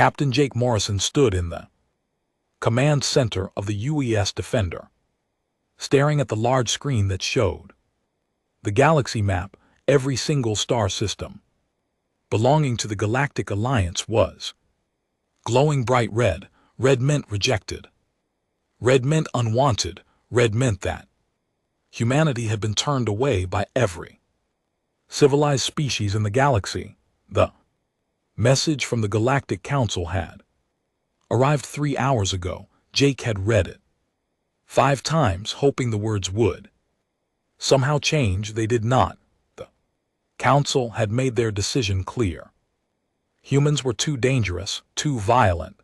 Captain Jake Morrison stood in the command center of the UES Defender, staring at the large screen that showed the galaxy map. Every single star system belonging to the Galactic Alliance was glowing bright red. Red meant rejected. Red meant unwanted. Red meant that humanity had been turned away by every civilized species in the galaxy. The message from the Galactic Council had arrived 3 hours ago. Jake had read it 5 times, hoping the words would somehow change. They did not. The Council had made their decision clear. Humans were too dangerous, too violent,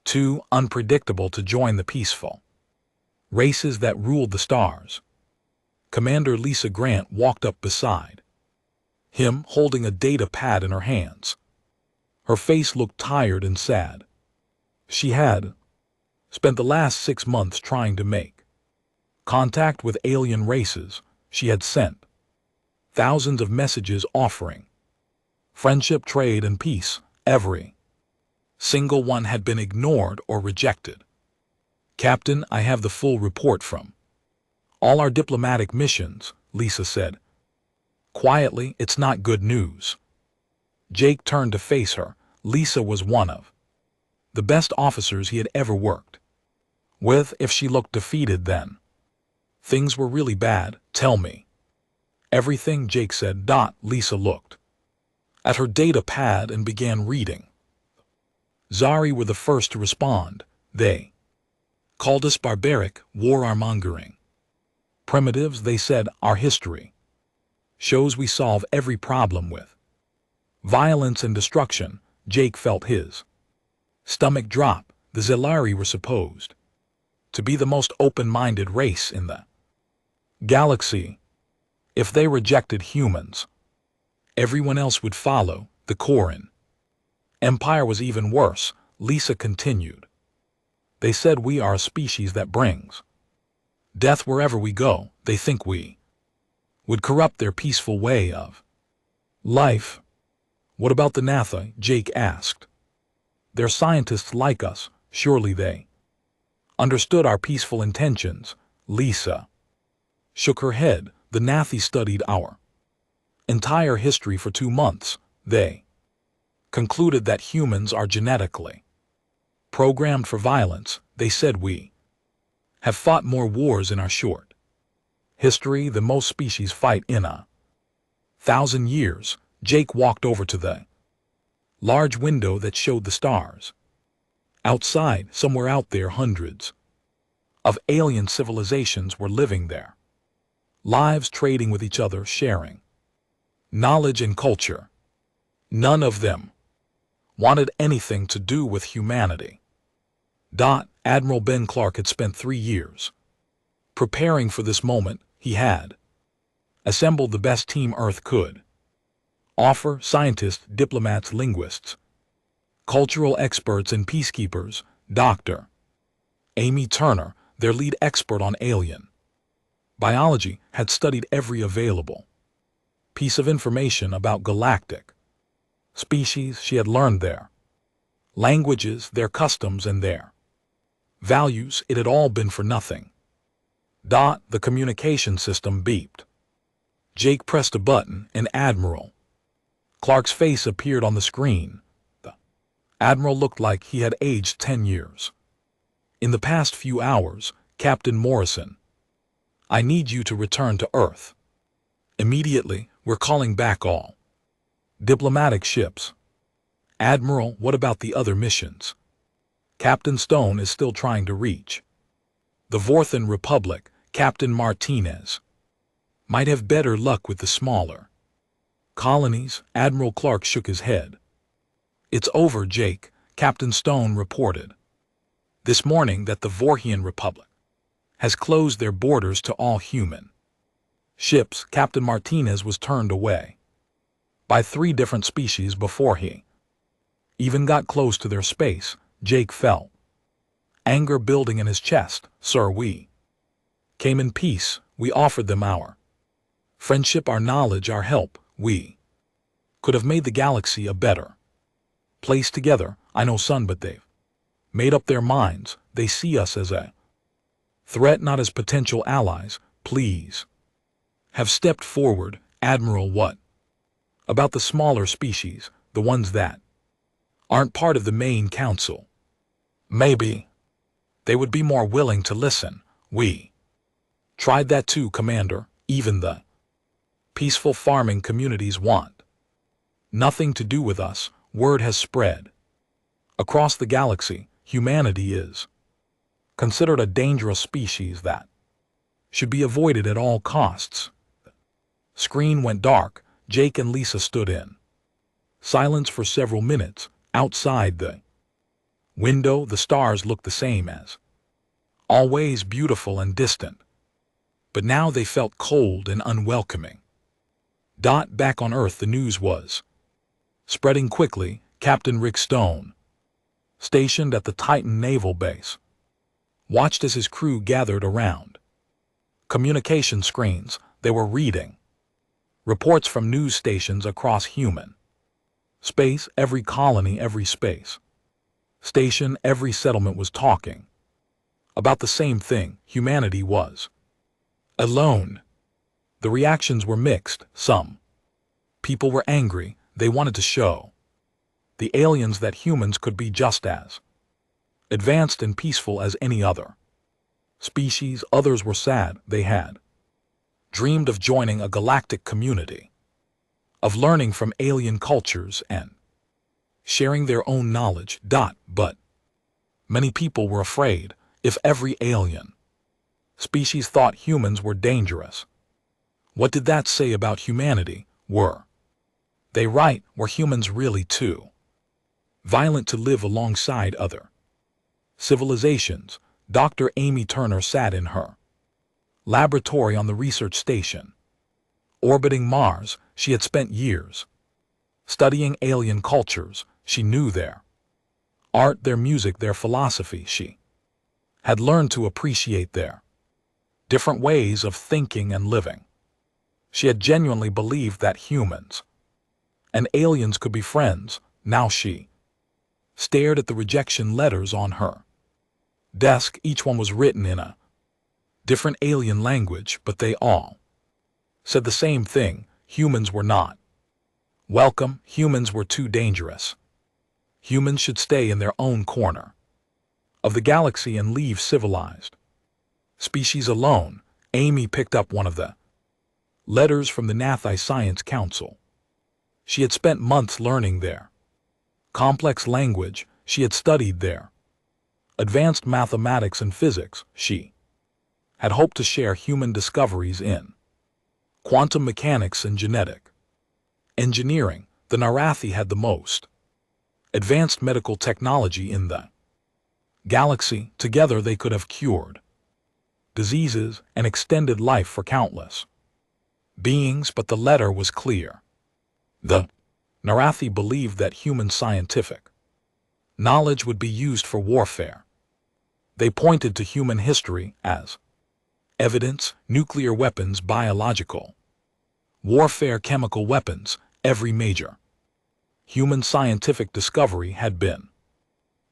too unpredictable to join the peaceful races that ruled the stars. Commander Lisa Grant walked up beside him, holding a data pad in her hands. Her face looked tired and sad. She had spent the last 6 months trying to make contact with alien races. She had sent thousands of messages offering friendship, trade, and peace. Every single one had been ignored or rejected. Captain, I have the full report from all our diplomatic missions, Lisa said quietly. It's not good news. Jake turned to face her. Lisa was one of the best officers he had ever worked with. If she looked defeated, then things were really bad. Tell me everything, Jake said. Lisa looked at her data pad and began reading. Zari were the first to respond. They called us barbaric, war-mongering primitives. They said our history shows we solve every problem with violence and destruction. Jake felt his stomach drop. The Zelari were supposed to be the most open-minded race in the galaxy. If they rejected humans, everyone else would follow. The Koran Empire was even worse. Lisa continued. They said we are a species that brings death wherever we go. They think we would corrupt their peaceful way of life. What about the Natha? Jake asked. They're scientists like us. Surely they understood our peaceful intentions. Lisa shook her head. The Nathi studied our entire history for 2 months. They concluded that humans are genetically programmed for violence. They said we have fought more wars in our short history than most species fight in 1,000 years. Jake walked over to the large window that showed the stars. Outside, somewhere out there, hundreds of alien civilizations were living their lives, trading with each other, sharing knowledge and culture. None of them wanted anything to do with humanity. Admiral Ben Clark had spent 3 years preparing for this moment. He had assembled the best team Earth could offer: scientists, diplomats, linguists, cultural experts, and peacekeepers. Dr. Amy Turner, their lead expert on alien biology, had studied every available piece of information about galactic species. She had learned their languages, their customs, and their values. It had all been for nothing. The communication system beeped. Jake pressed a button, and Admiral Clark's face appeared on the screen. The Admiral looked like he had aged 10 years. In the past few hours, Captain Morrison, I need you to return to Earth immediately. We're calling back all diplomatic ships. Admiral, what about the other missions? Captain Stone is still trying to reach the Vorthan Republic. Captain Martinez might have better luck with the smaller colonies. Admiral Clark shook his head. It's over, Jake, Captain Stone reported this morning that the Vorhian Republic has closed their borders to all human ships. Captain Martinez was turned away by 3 different species before he even got close to their space. Jake felt anger building in his chest. Sir, we came in peace. We offered them our friendship, our knowledge, our help. We could have made the galaxy a better placed together, I know son, but they've made up their minds. They see us as a threat, not as potential allies. Please. Have stepped forward, Admiral. What about the smaller species, the ones that aren't part of the main council? Maybe they would be more willing to listen. We tried that too, Commander. Even the peaceful farming communities want nothing to do with us. Word has spread across the galaxy. Humanity is considered a dangerous species that should be avoided at all costs. Screen went dark. Jake and Lisa stood in silence for several minutes. Outside the window, the stars looked the same as always, beautiful and distant. But now they felt cold and unwelcoming. Back on Earth, the news was spreading quickly. Captain Rick Stone, stationed at the Titan naval base, watched as his crew gathered around communication screens. They were reading reports from news stations across human space. Every colony, every space station, every settlement was talking about the same thing. Humanity was alone. The reactions were mixed. Some people were angry. They wanted to show the aliens that humans could be just as advanced and peaceful as any other species. Others were sad. They had dreamed of joining a galactic community, of learning from alien cultures and sharing their own knowledge. But many people were afraid. If every alien species thought humans were dangerous, what did that say about humanity? Were they right? Were humans really too violent to live alongside other civilizations? Dr. Amy Turner sat in her laboratory on the research station orbiting Mars. She had spent years studying alien cultures. She knew their art, their music, their philosophy. She had learned to appreciate their different ways of thinking and living. She had genuinely believed that humans and aliens could be friends. Now she stared at the rejection letters on her desk. Each one was written in a different alien language, but they all said the same thing. Humans were not welcome. Humans were too dangerous. Humans should stay in their own corner of the galaxy and leave civilized species alone. Amy picked up one of the letters from the Nathi Science Council. She had spent months learning their complex language. She had studied their advanced mathematics and physics. She had hoped to share human discoveries in quantum mechanics and genetic engineering. The Narathi had the most advanced medical technology in the galaxy. Together they could have cured diseases and extended life for countless beings. But the letter was clear. The Narathi believed that human scientific knowledge would be used for warfare. They pointed to human history as evidence: nuclear weapons, biological warfare, chemical weapons. Every major human scientific discovery had been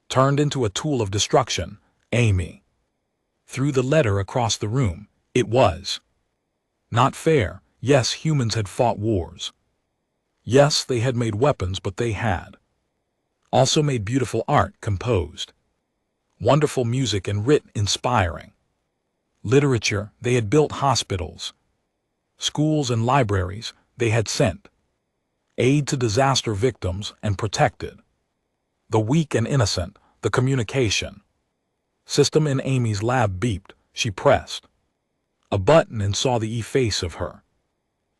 turned into a tool of destruction. Amy threw the letter across the room. It was not fair. Yes, humans had fought wars. Yes, they had made weapons, but they had also made beautiful art, composed wonderful music, and written inspiring literature. They had built hospitals, schools, and libraries. They had sent aid to disaster victims and protected the weak and innocent. The communication system in Amy's lab beeped. She pressed a button and saw the face of her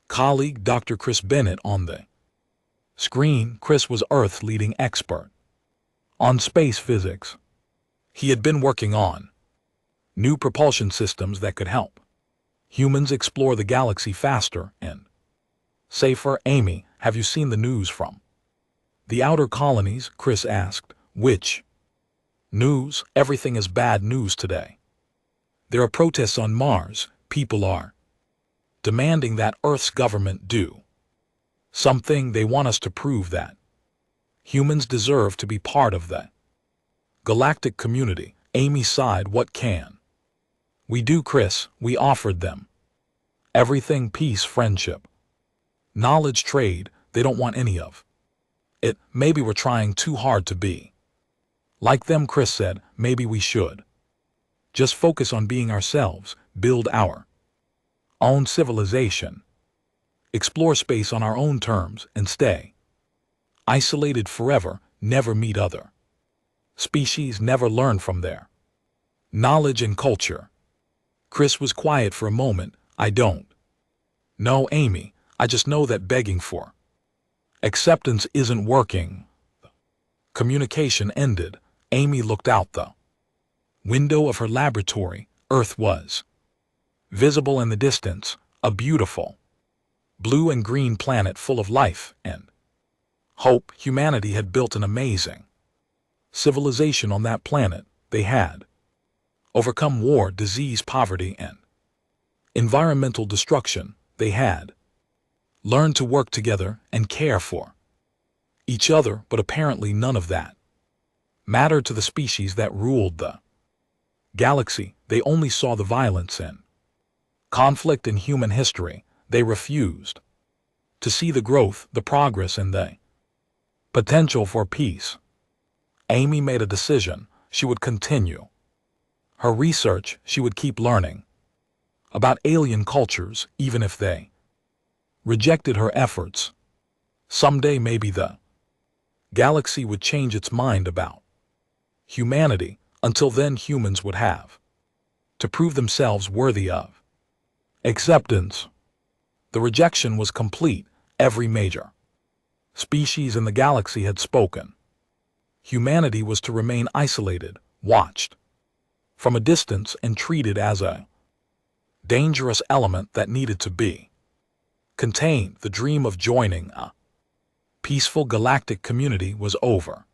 colleague, Dr. Chris Bennett, on the screen. Chris was Earth's leading expert on space physics. He had been working on new propulsion systems that could help humans explore the galaxy faster and safer. Amy, have you seen the news from the outer colonies? Chris asked. Which news? Everything is bad news today. There are protests on Mars. People are demanding that Earth's government do something. They want us to prove that Humans deserve to be part of the galactic community. Amy sighed. What can we do, Chris? We offered them everything: peace, friendship, knowledge, trade. They don't want any of it. Maybe we're trying too hard to be like them, Chris said. Maybe we should just focus on being ourselves, build our own civilization, explore space on our own terms, and stay isolated forever, never meet other species, never learn from their knowledge and culture. Chris was quiet for a moment. I don't know, Amy. I just know that begging for acceptance isn't working. Communication ended. Amy looked out the window of her laboratory. Earth was visible in the distance, a beautiful blue and green planet full of life and hope. Humanity had built an amazing civilization on that planet. They had overcome war, disease, poverty, and environmental destruction. They had learned to work together and care for each other, but apparently none of that mattered to the species that ruled the galaxy. They only saw the violence and conflict in human history. They refused to see the growth, the progress, and the potential for peace. Amy made a decision. She would continue her research. She would keep learning about alien cultures, even if they rejected her efforts. Someday, maybe the galaxy would change its mind about humanity. Until then, humans would have to prove themselves worthy of acceptance. The rejection was complete. Every major species in the galaxy had spoken. Humanity was to remain isolated, watched from a distance, and treated as a dangerous element that needed to be contained. The dream of joining a peaceful galactic community was over.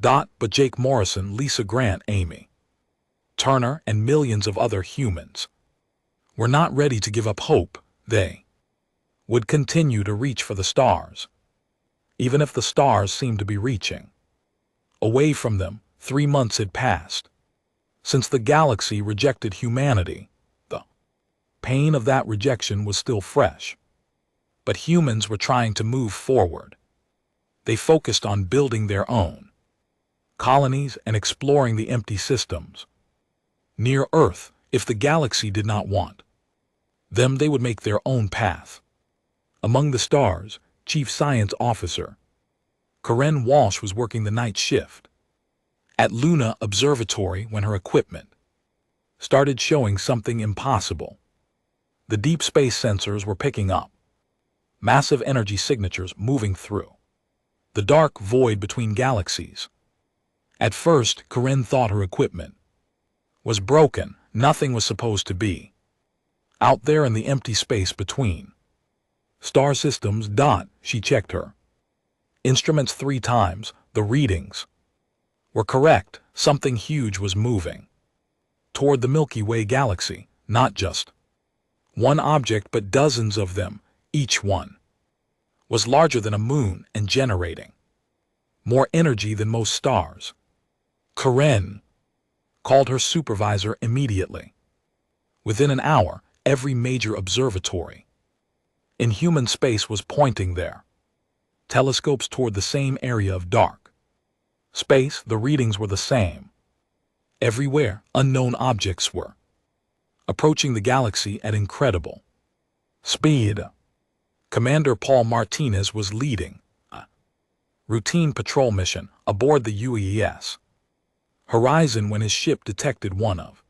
But Jake Morrison, Lisa Grant, Amy Turner, and millions of other humans were not ready to give up hope. They would continue to reach for the stars, even if the stars seemed to be reaching away from them. 3 months had passed since the galaxy rejected humanity. The pain of that rejection was still fresh, but humans were trying to move forward. They focused on building their own colonies and exploring the empty systems near Earth. If the galaxy did not want them, they would make their own path. Among the stars, Chief Science Officer Karen Walsh was working the night shift at Luna Observatory when her equipment started showing something impossible. The deep space sensors were picking up massive energy signatures moving through the dark void between galaxies. At first, Karen thought her equipment was broken. Nothing was supposed to be out there in the empty space between star systems. She checked her instruments 3 times. The readings were correct. Something huge was moving toward the Milky Way galaxy. Not just one object, but dozens of them. Each one was larger than a moon and generating more energy than most stars. Karen called her supervisor immediately. Within an hour, every major observatory in human space was pointing their telescopes toward the same area of dark space. The readings were the same. Everywhere, unknown objects were approaching the galaxy at incredible speed. Commander Paul Martinez was leading a routine patrol mission aboard the UES Horizon when his ship detected one of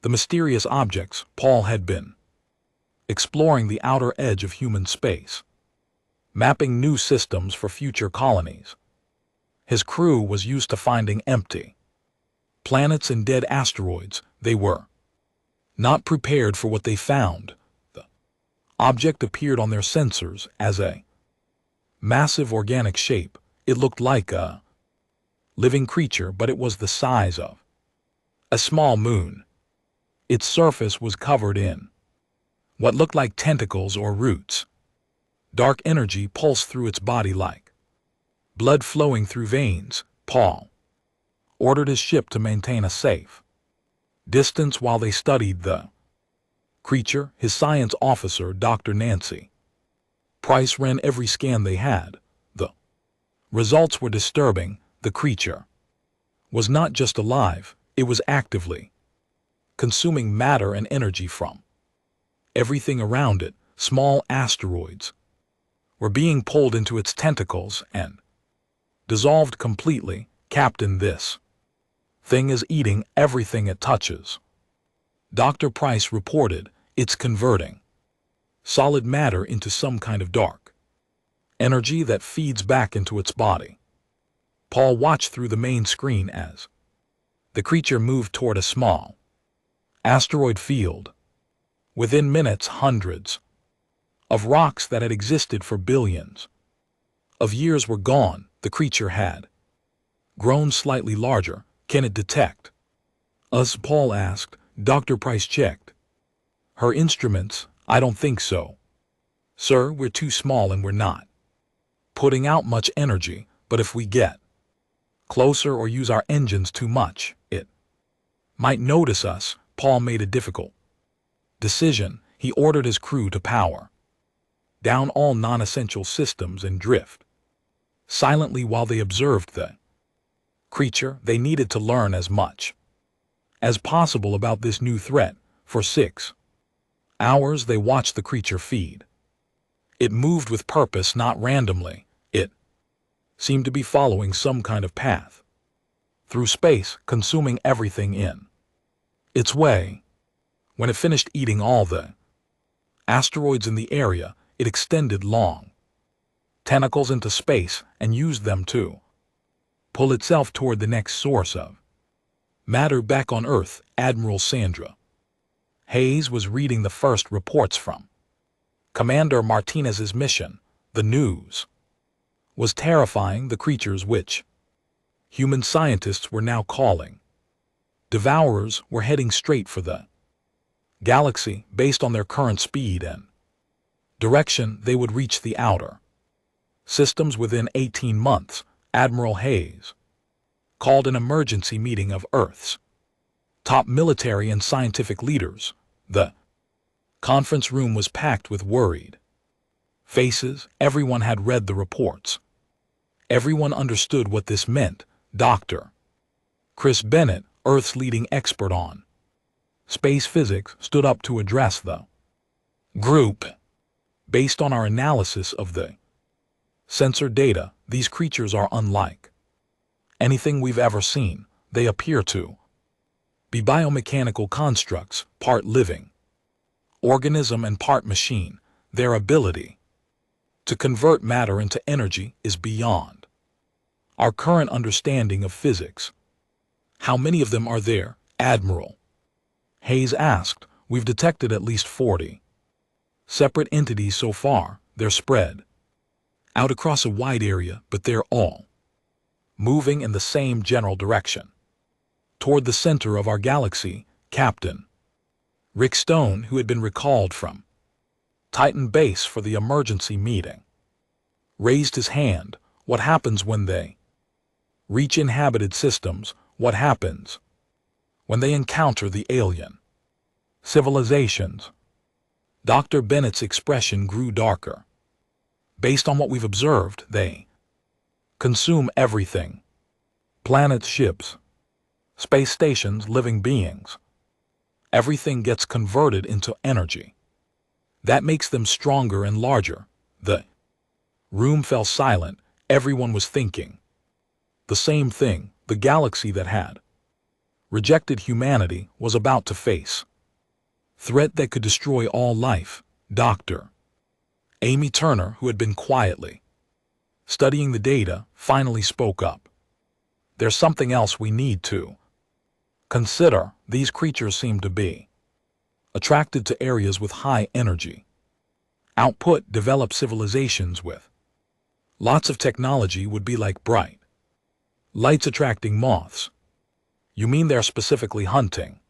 the mysterious objects. Paul had been exploring the outer edge of human space, mapping new systems for future colonies. His crew was used to finding empty planets and dead asteroids. They were not prepared for what they found. The object appeared on their sensors as a massive organic shape. It looked like a living creature, but it was the size of a small moon. Its surface was covered in what looked like tentacles or roots. Dark energy pulsed through its body like blood flowing through veins, Paul ordered his ship to maintain a safe distance while they studied the creature. His science officer, Dr. Nancy Price, ran every scan they had. The results were disturbing. The creature was not just alive, it was actively consuming matter and energy from everything around it. Small asteroids were being pulled into its tentacles and dissolved completely. Captain, this thing is eating everything it touches. Dr. Price reported. It's converting solid matter into some kind of dark energy that feeds back into its body. Paul watched through the main screen as the creature moved toward a small asteroid field. Within minutes, hundreds of rocks that had existed for billions of years were gone. The creature had grown slightly larger. Can it detect us? Paul asked. Dr. Price checked her instruments. I don't think so, sir. We're too small and we're not putting out much energy, but if we get closer or use our engines too much, it might notice us. Paul made a difficult decision. He ordered his crew to power down all non-essential systems and drift silently while they observed the creature. They needed to learn as much as possible about this new threat. For 6 hours they watched the creature feed. It moved with purpose, not randomly. It seemed to be following some kind of path through space, consuming everything in its way. When it finished eating all the asteroids in the area, it extended long tentacles into space and used them to pull itself toward the next source of matter back on Earth. Admiral Sandra Hayes was reading the first reports from Commander Martinez's mission. The news was terrifying. The creatures, which human scientists were now calling devourers, were heading straight for the galaxy. Based on their current speed and direction, they would reach the outer systems within 18 months. Admiral Hayes called an emergency meeting of Earth's top military and scientific leaders. The conference room was packed with worried faces. Everyone had read the reports. Everyone understood what this meant. Dr. Chris Bennett, Earth's leading expert on space physics, stood up to address the group. Based on our analysis of the sensor data, these creatures are unlike anything we've ever seen. They appear to be biomechanical constructs, part living organism and part machine. Their ability to convert matter into energy is beyond our current understanding of physics. How many of them are there? Admiral Hayes asked. We've detected at least 40 separate entities so far. They're spread out across a wide area, but they're all moving in the same general direction, toward the center of our galaxy. Captain Rick Stone, who had been recalled from Titan Base for the emergency meeting, raised his hand. What happens when they reach inhabited systems? What happens when they encounter the alien civilizations? Dr. Bennett's expression grew darker. Based on what we've observed, they consume everything. Planets, ships, space stations, living beings. Everything gets converted into energy. That makes them stronger and larger. The room fell silent. Everyone was thinking the same thing. The galaxy that had rejected humanity was about to face threat that could destroy all life. Dr. Amy Turner, who had been quietly studying the data, finally spoke up. There's something else we need to consider. These creatures seem to be attracted to areas with high energy output. Developed civilizations with lots of technology would be like bright lights attracting moths. You mean they're specifically hunting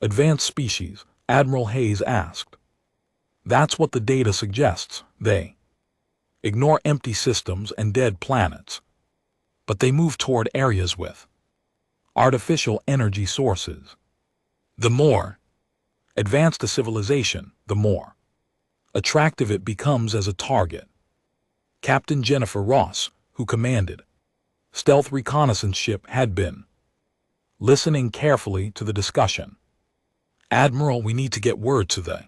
advanced species? Admiral Hayes asked. That's what the data suggests. They ignore empty systems and dead planets. but they moved toward areas with artificial energy sources. The more advanced a civilization, the more attractive it becomes as a target. Captain Jennifer Ross, who commanded stealth reconnaissance ship, had been listening carefully to the discussion. "Admiral, we need to get word to the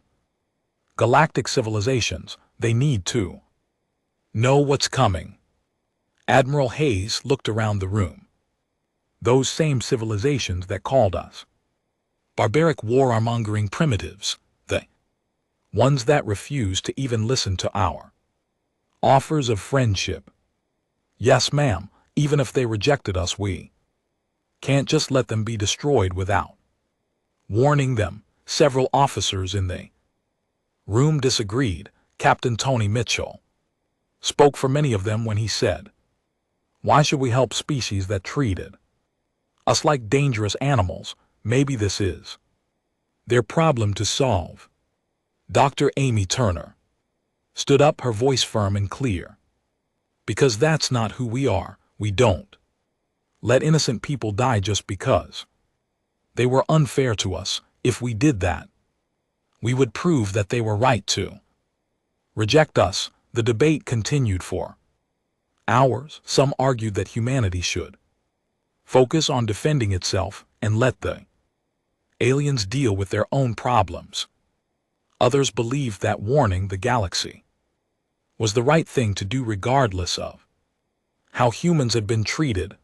galactic civilizations. They need to know what's coming." Admiral Hayes looked around the room. "Those same civilizations that called us barbaric war-mongering primitives, the ones that refuse to even listen to our offers of friendship." "Yes, ma'am, even if they rejected us, we can't just let them be destroyed without warning them." Several officers in the room disagreed. Captain Tony Mitchell spoke for many of them when he said, "Why should we help species that treated us like dangerous animals? Maybe this is their problem to solve." Dr. Amy Turner stood up, her voice firm and clear. "Because that's not who we are. We don't let innocent people die just because they were unfair to us. If we did that, we would prove that they were right to reject us." The debate continued for hours. Some argued that humanity should focus on defending itself and let the aliens deal with their own problems. Others believed that warning the galaxy was the right thing to do regardless of how humans had been treated.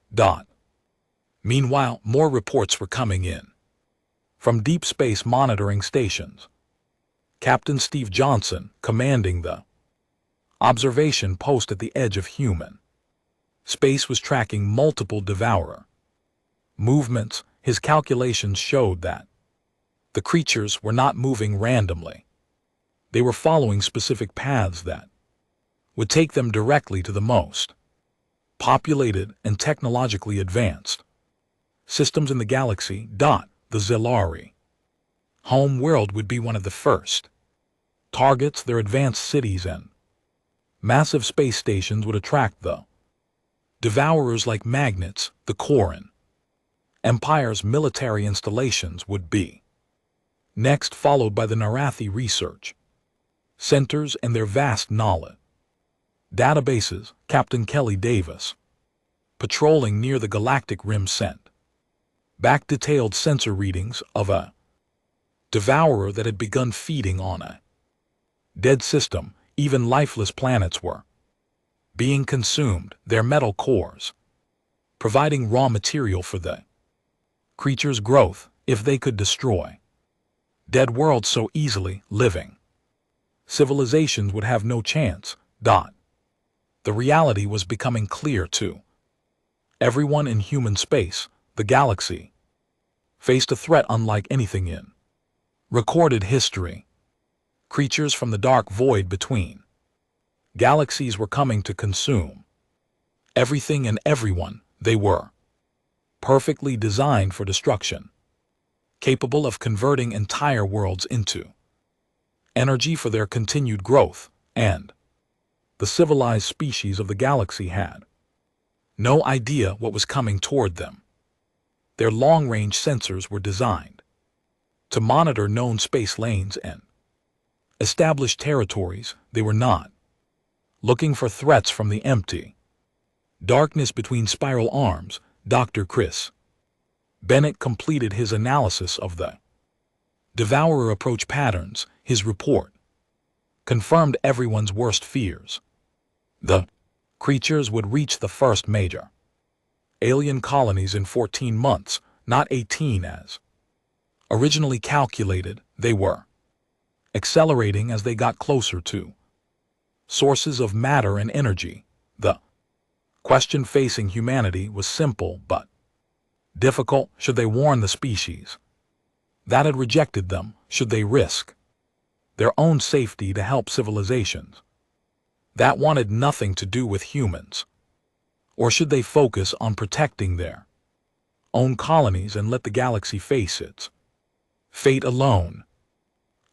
Meanwhile, more reports were coming in from deep space monitoring stations. Captain Steve Johnson, commanding the observation post at the edge of human space, was tracking multiple Devourer movements. His calculations showed that the creatures were not moving randomly. They were following specific paths that would take them directly to the most populated and technologically advanced systems in the galaxy. The Zilari home world would be one of the first targets. Their advanced cities and massive space stations would attract the Devourers like magnets. The Koran Empire's military installations would be next, followed by the Narathi research centers and their vast knowledge databases. Captain Kelly Davis, patrolling near the galactic rim, sent back detailed sensor readings of a Devourer that had begun feeding on a dead system. Even lifeless planets were being consumed, their metal cores providing raw material for the creatures' growth. If they could destroy dead worlds so easily, living civilizations would have no chance. The reality was becoming clear to everyone in human space. The galaxy faced a threat unlike anything in recorded history. Creatures from the dark void between galaxies were coming to consume everything and everyone. They were perfectly designed for destruction, capable of converting entire worlds into energy for their continued growth, and the civilized species of the galaxy had no idea what was coming toward them. Their long-range sensors were designed to monitor known space lanes and established territories. They were not looking for threats from the empty darkness between spiral arms. Dr. Chris Bennett completed his analysis of the Devourer approach patterns. His report confirmed everyone's worst fears. The creatures would reach the first major alien colonies in 14 months, not 18 as originally calculated. They were accelerating as they got closer to sources of matter and energy. The question facing humanity was simple but difficult. Should they warn the species that had rejected them? Should they risk their own safety to help civilizations that wanted nothing to do with humans? Or should they focus on protecting their own colonies and let the galaxy face its fate alone?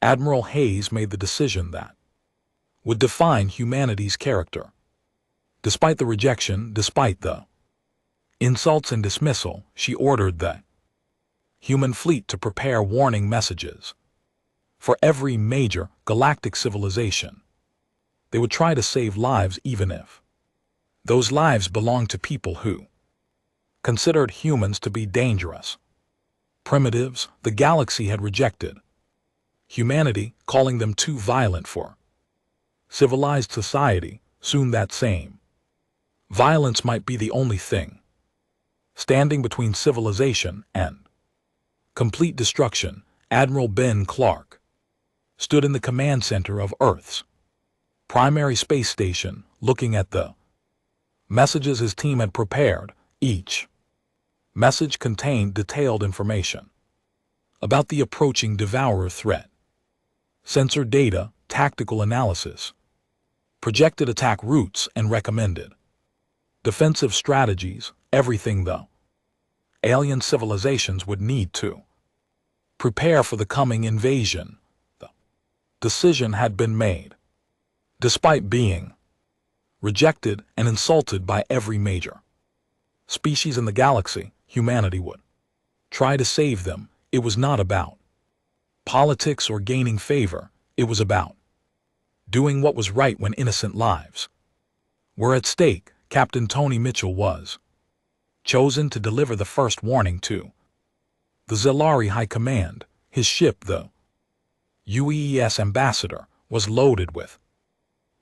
Admiral Hayes made the decision that would define humanity's character. Despite the rejection, despite the Insults and dismissal, she ordered the human fleet to prepare warning messages for every major galactic civilization. They would try to save lives even if those lives belonged to people who considered humans to be dangerous. Primitives the galaxy had rejected. Humanity, calling them too violent for civilized society, soon that same violence might be the only thing standing between civilization and complete destruction. Admiral Ben Clark stood in the command center of Earth's primary space station, looking at the messages his team had prepared. Each message contained detailed information about the approaching Devourer threat, sensor data, tactical analysis, projected attack routes, and recommended defensive strategies, everything the alien civilizations would need to prepare for the coming invasion. The decision had been made. Despite being rejected and insulted by every major species in the galaxy, humanity would try to save them. It was not about politics or gaining favor. It was about doing what was right when innocent lives were at stake. Captain Tony Mitchell was chosen to deliver the first warning to the Zelari High Command. His ship, the UES Ambassador, was loaded with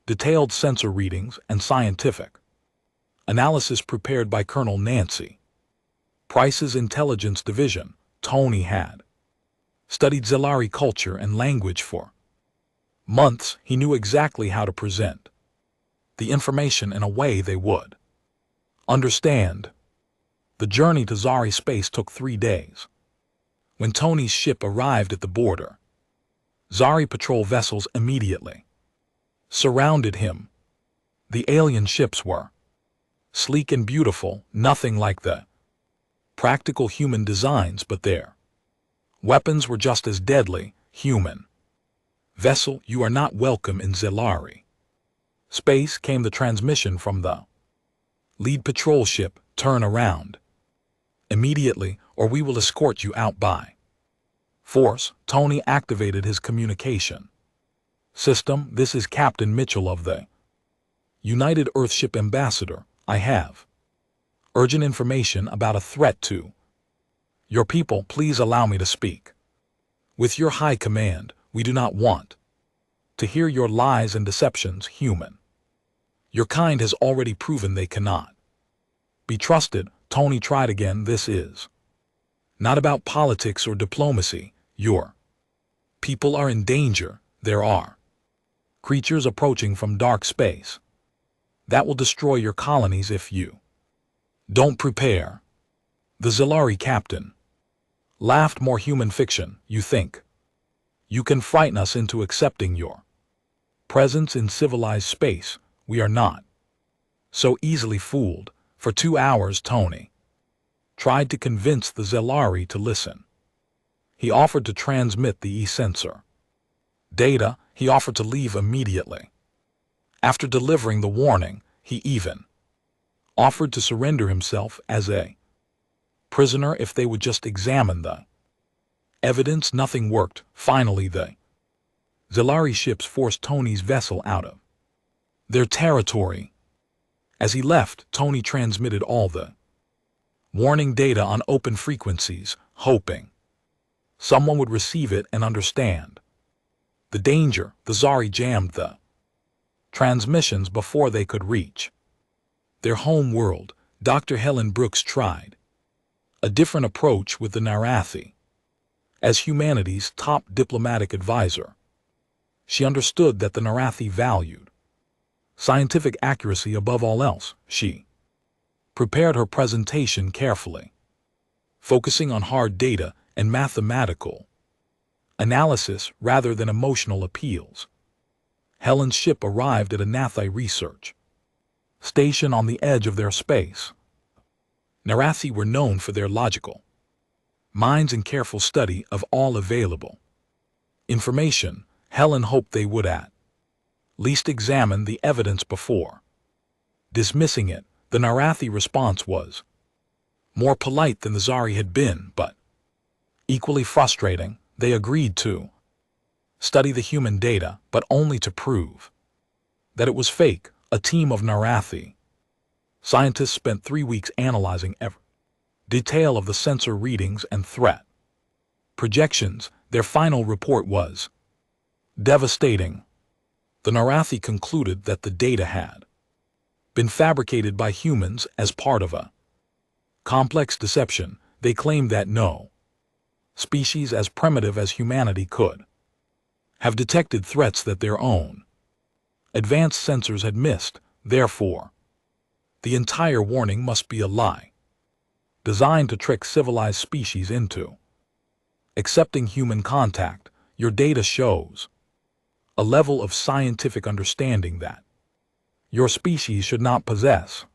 detailed sensor readings and scientific analysis prepared by Colonel Nancy Price's Intelligence Division. Tony had studied Zelari culture and language for months. He knew exactly how to present the information in a way they would understand. The journey to Zari space took 3 days. When Tony's ship arrived at the border, Zari patrol vessels immediately surrounded him. The alien ships were sleek and beautiful, nothing like the practical human designs, but their weapons were just as deadly. Human vessel, you are not welcome in Zelari space, came the transmission from the lead patrol ship. Turn around immediately, or we will escort you out by force. Tony activated his communication system. This is Captain Mitchell of the United Earthship Ambassador. I have urgent information about a threat to your people. Please allow me to speak with your high command. We do not want to hear your lies and deceptions. Human, your kind has already proven they cannot be trusted. Tony tried again. This is not about politics or diplomacy. Your people are in danger. There are creatures approaching from dark space that will destroy your colonies if you don't prepare. The Zelari captain laughed. More human fiction. You think you can frighten us into accepting your presence in civilized space? We are not so easily fooled. For 2 hours, Tony tried to convince the Zelari to listen. He offered to transmit the e-sensor data. He offered to leave immediately after delivering the warning. He even offered to surrender himself as a prisoner if they would just examine the evidence. Nothing worked. Finally, the Zelari ships forced Tony's vessel out of their territory. As he left, Tony transmitted all the warning data on open frequencies, hoping someone would receive it and understand the danger. The Zari jammed the transmissions before they could reach their home world. Dr. Helen Brooks tried a different approach with the Narathi. As humanity's top diplomatic advisor, she understood that the Narathi valued scientific accuracy above all else. She prepared her presentation carefully, focusing on hard data and mathematical analysis rather than emotional appeals. Helen's ship arrived at a Nathi research station on the edge of their space. Narathi were known for their logical minds and careful study of all available information. Helen hoped they would at least examine the evidence before dismissing it. The Narathi response was More polite than the Zari had been, but equally frustrating. They agreed to study the human data, but only to prove that it was fake. A team of Narathi scientists spent 3 weeks analyzing every detail of the sensor readings and threat projections. Their final report was devastating. The Narathi concluded that the data had been fabricated by humans as part of a complex deception. They claimed that no species as primitive as humanity could have detected threats that their own advanced sensors had missed. Therefore, the entire warning must be a lie, designed to trick civilized species into accepting human contact. Your data shows a level of scientific understanding that your species should not possess.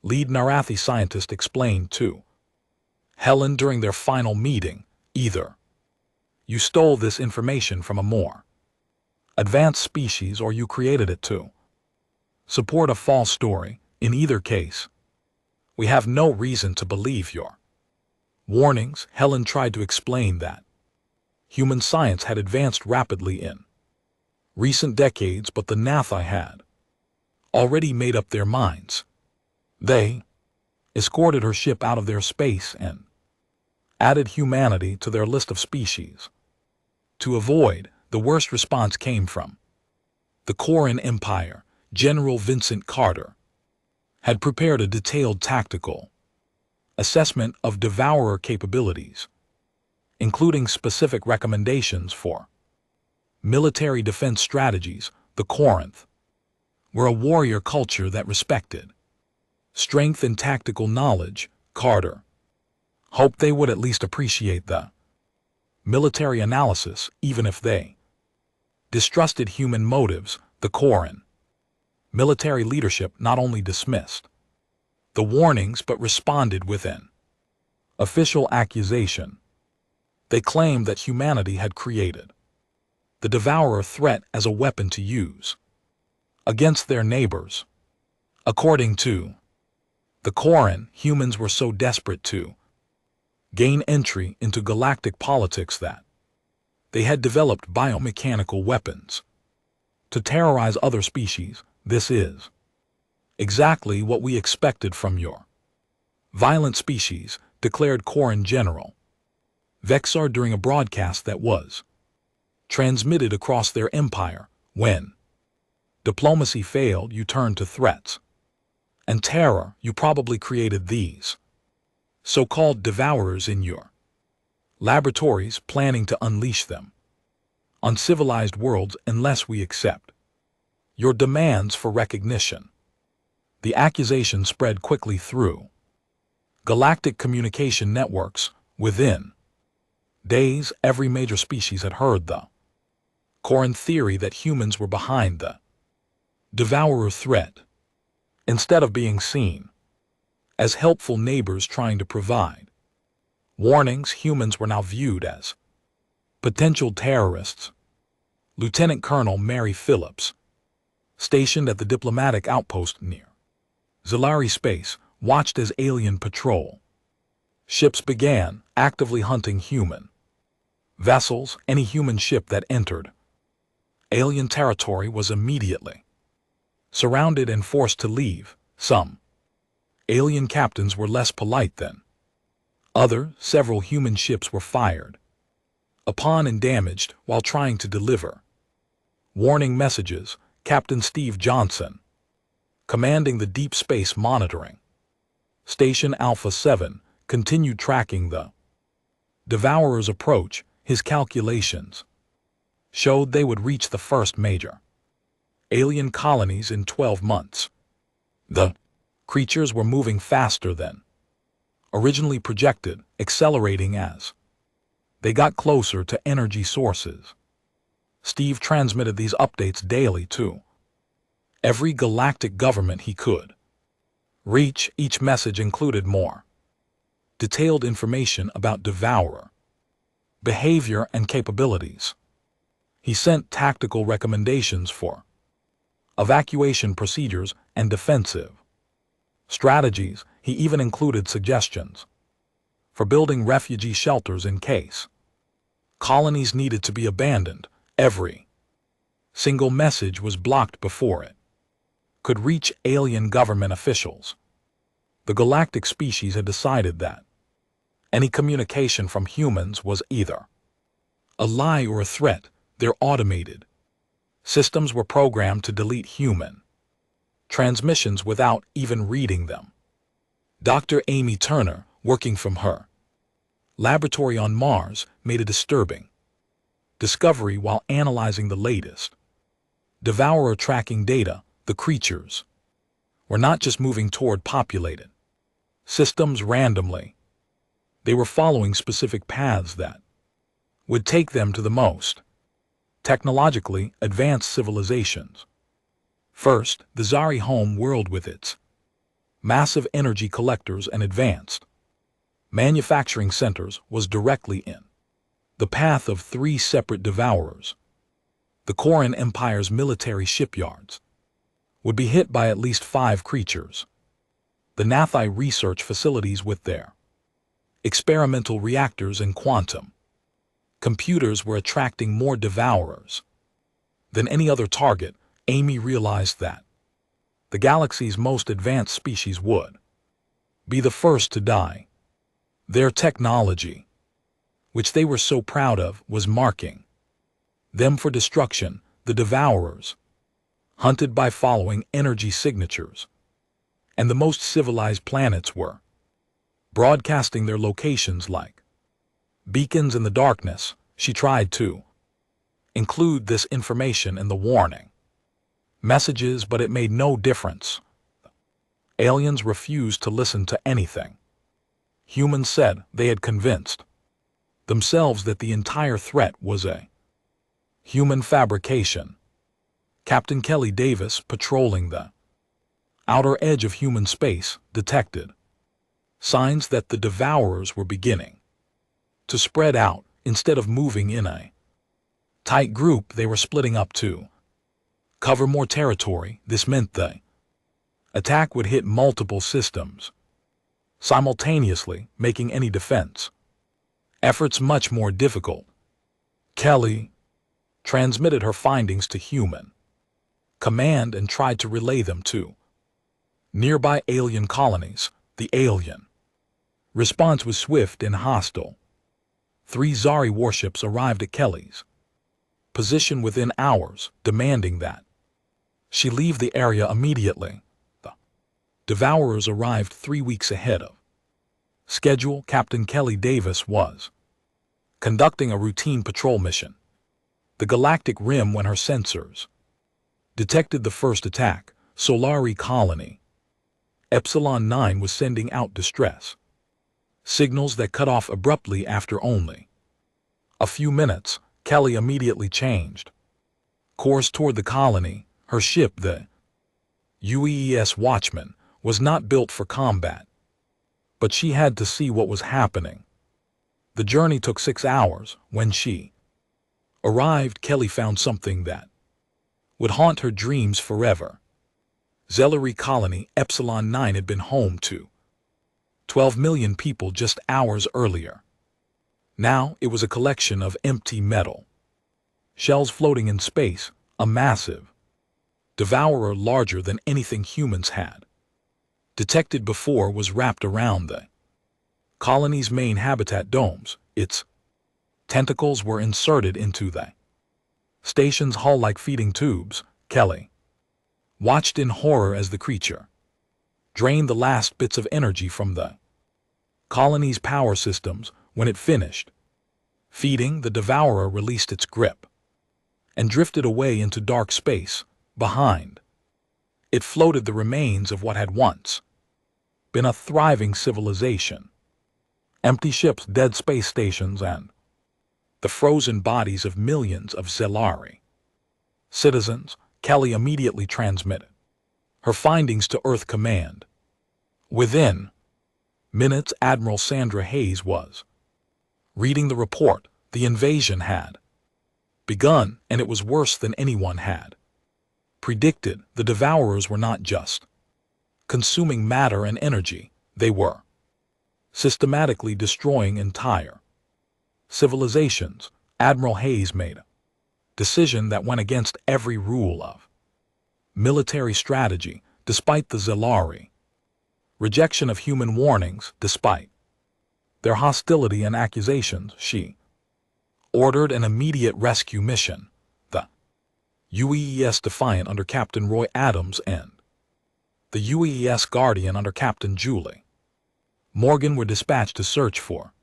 Lead Narathi scientist explained to Helen during their final meeting. Either you stole this information from a more advanced species or you created it to support a false story. In either case, we have no reason to believe your warnings. Helen tried to explain that human science had advanced rapidly in recent decades, but the Nathi had already made up their minds. They escorted her ship out of their space and added humanity to their list of species. To avoid, the worst response came from the Koran Empire. General Vincent Carter had prepared a detailed tactical assessment of devourer capabilities, including specific recommendations for military defense strategies. The Corinth were a warrior culture that respected strength and tactical knowledge. Carter hoped they would at least appreciate the military analysis, even if they distrusted human motives. The Koran military leadership not only dismissed the warnings but responded with an official accusation. They claimed that humanity had created the devourer threat as a weapon to use against their neighbors. According to the Koran, humans were so desperate to gain entry into galactic politics that they had developed biomechanical weapons to terrorize other species. This is exactly what we expected from your violent species, declared Koran General Vexar during a broadcast that was transmitted across their empire. When diplomacy failed, you turned to threats and terror. You probably created these so-called devourers in your laboratories, planning to unleash them on civilized worlds unless we accept your demands for recognition. The accusation spread quickly through galactic communication networks. Within days, every major species had heard the Koran theory that humans were behind the devourer threat. Instead of being seen as helpful neighbors trying to provide warnings, humans were now viewed as potential terrorists. Lieutenant Colonel Mary Phillips, stationed at the diplomatic outpost near Zilari Space, watched as alien patrol ships began actively hunting human vessels. Any human ship that entered alien territory was immediately surrounded and forced to leave. Some alien captains were less polite than others. Several human ships were fired upon and damaged while trying to deliver warning messages. Captain Steve Johnson, commanding the Deep Space Monitoring Station Alpha 7, continued tracking the devourer's approach. His calculations showed they would reach the first major alien colonies in 12 months. The creatures were moving faster than originally projected, accelerating as they got closer to energy sources. Steve transmitted these updates daily to every galactic government he could reach. Each message included more detailed information about devourer behavior and capabilities. He sent tactical recommendations for evacuation procedures and defensive strategies. He even included suggestions for building refugee shelters in case colonies needed to be abandoned. Every single message was blocked before it could reach alien government officials. The galactic species had decided that any communication from humans was either a lie or a threat. Their automated systems were programmed to delete human transmissions without even reading them. Dr. Amy Turner, working from her laboratory on Mars, made a disturbing discovery while analyzing the latest Devourer tracking data. The creatures were not just moving toward populated systems randomly. They were following specific paths that would take them to the most technologically advanced civilizations. First, the Zari home world with its massive energy collectors and advanced manufacturing centers was directly in the path of 3 separate devourers. The Koran Empire's military shipyards would be hit by at least 5 creatures. The Nathai research facilities with their experimental reactors and quantum computers were attracting more devourers than any other target. Amy realized that the galaxy's most advanced species would be the first to die. Their technology, which they were so proud of, was marking them for destruction. The devourers hunted by following energy signatures, and the most civilized planets were broadcasting their locations like beacons in the darkness. She tried to include this information in the warning messages, but it made no difference. Aliens refused to listen to anything. Humans said they had convinced themselves that the entire threat was a human fabrication. Captain Kelly Davis, patrolling the outer edge of human space, detected signs that the devourers were beginning to spread out. Instead of moving in a tight group, they were splitting up to cover more territory. This meant the attack would hit multiple systems simultaneously, making any defense efforts much more difficult. Kelly transmitted her findings to human command and tried to relay them to nearby alien colonies. The alien response was swift and hostile. 3 Zari warships arrived at Kelly's position within hours, demanding that she leave the area immediately. The devourers arrived 3 weeks ahead of schedule. Captain Kelly Davis was conducting a routine patrol mission the galactic rim when her sensors detected the first attack. Solari colony Epsilon 9 was sending out distress signals that cut off abruptly after only a few minutes. Kelly immediately changed course toward the colony. Her ship, the UES Watchman, was not built for combat, but she had to see what was happening. The journey took 6 hours. When she arrived, Kelly found something that would haunt her dreams forever. Zellery colony Epsilon 9 had been home to 12 million people just hours earlier. Now it was a collection of empty metal shells floating in space. A massive devourer larger than anything humans had detected before was wrapped around the colony's main habitat domes. Its tentacles were inserted into the station's hull like feeding tubes. Kelly watched in horror as the creature drained the last bits of energy from the colony's power systems. When it finished feeding, the devourer released its grip and drifted away into dark space. Behind it floated the remains of what had once been a thriving civilization. Empty ships, dead space stations, and the frozen bodies of millions of Zelari citizens. Kelly immediately transmitted her findings to Earth Command. Within minutes, Admiral Sandra Hayes was reading the report. The invasion had begun, and it was worse than anyone had predicted. The devourers were not just consuming matter and energy. They were systematically destroying entire civilizations. Admiral Hayes made a decision that went against every rule of military strategy, despite the Zellari rejection of human warnings. Despite their hostility and accusations, she ordered an immediate rescue mission. The UES Defiant under Captain Roy Adams and the UES Guardian under Captain Julie Morgan were dispatched to search for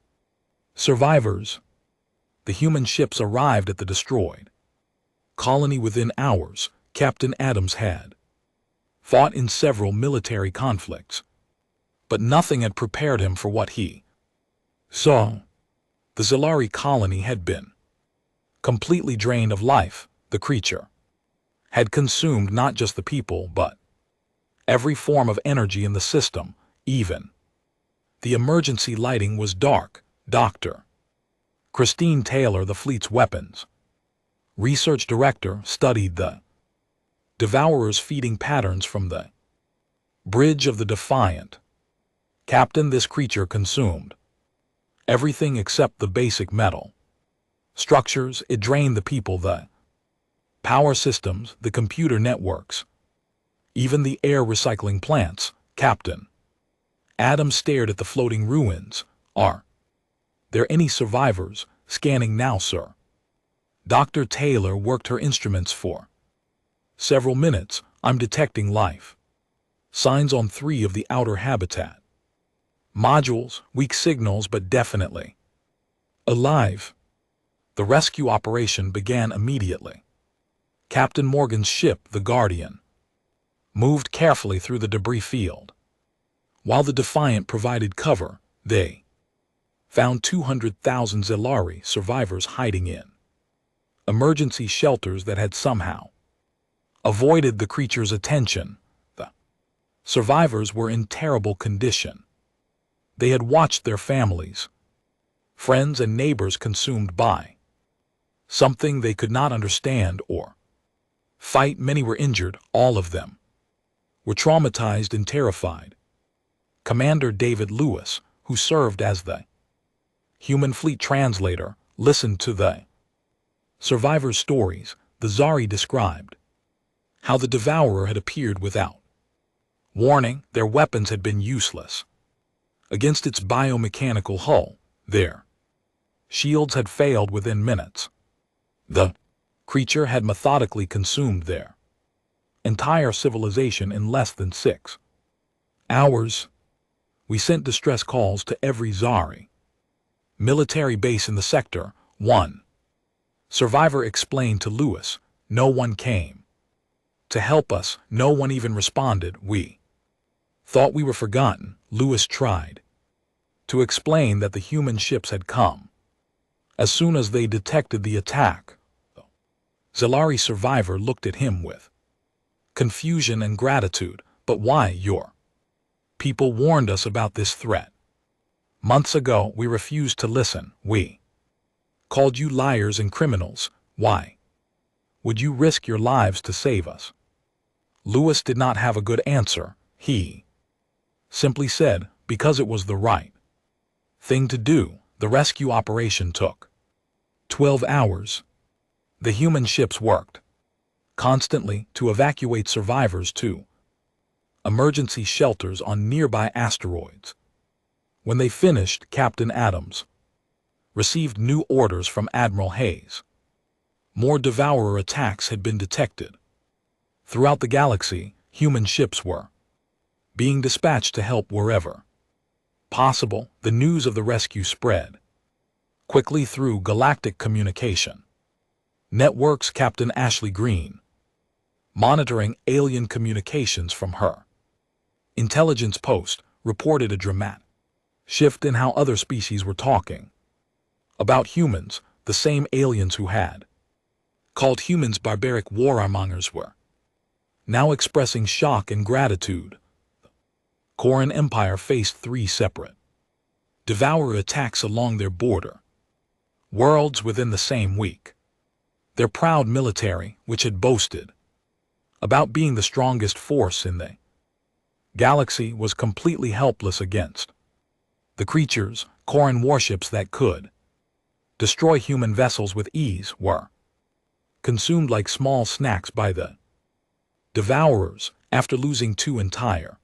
survivors. The human ships arrived at the destroyed colony within hours. Captain Adams had fought in several military conflicts, but nothing had prepared him for what he saw. The Zellari colony had been completely drained of life. The creature had consumed not just the people, but every form of energy in the system. Even the emergency lighting was dark. Dr. Christine Taylor, the fleet's weapons research director, studied the Devourer's feeding patterns from the bridge of the Defiant. Captain, this creature consumed everything except the basic metal structures. It drained the people, the power systems, the computer networks, even the air recycling plants. Captain Adams stared at the floating ruins. Are there any survivors? Scanning now, sir. Dr. Taylor worked her instruments for several minutes. I'm detecting life signs on 3 of the outer habitat modules. Weak signals, but definitely alive. The rescue operation began immediately. Captain Morgan's ship, the Guardian, moved carefully through the debris field. While the Defiant provided cover, they found 200,000 Zellari survivors hiding in emergency shelters that had somehow avoided the creature's attention. The survivors were in terrible condition. They had watched their families, friends, and neighbors consumed by something they could not understand or fight. Many were injured. All of them were traumatized and terrified. Commander David Lewis, who served as the human fleet translator, listened to the survivors' stories. The Zari described how the Devourer had appeared without warning. Their weapons had been useless against its biomechanical hull. Their shields had failed within minutes. The creature had methodically consumed their entire civilization in less than 6 hours. We sent distress calls to every Zari military base in the sector. 1 survivor explained to Lewis. No one came to help us. No one even responded. We thought we were forgotten. Lewis tried to explain that the human ships had come as soon as they detected the attack. The Zellari survivor looked at him with confusion and gratitude. But why? Your people warned us about this threat months ago. We refused to listen. We called you liars and criminals. Why would you risk your lives to save us? Lewis did not have a good answer. He simply said, because it was the right thing to do. The rescue operation took 12 hours. The human ships worked constantly to evacuate survivors to emergency shelters on nearby asteroids. When they finished, Captain Adams received new orders from Admiral Hayes. More Devourer attacks had been detected. Throughout the galaxy, human ships were being dispatched to help wherever possible. The news of the rescue spread quickly through galactic communication networks. Captain Ashley Green, monitoring alien communications from her intelligence post, reported a dramatic shift in how other species were talking about humans. The same aliens who had called humans barbaric warmongers were now expressing shock and gratitude. The Koran Empire faced 3 separate Devourer attacks along their border worlds within the same week. Their proud military, which had boasted about being the strongest force in the Galaxy was completely helpless against the creatures. Koran warships that could destroy human vessels with ease were consumed like small snacks by the Devourers after losing 2 entire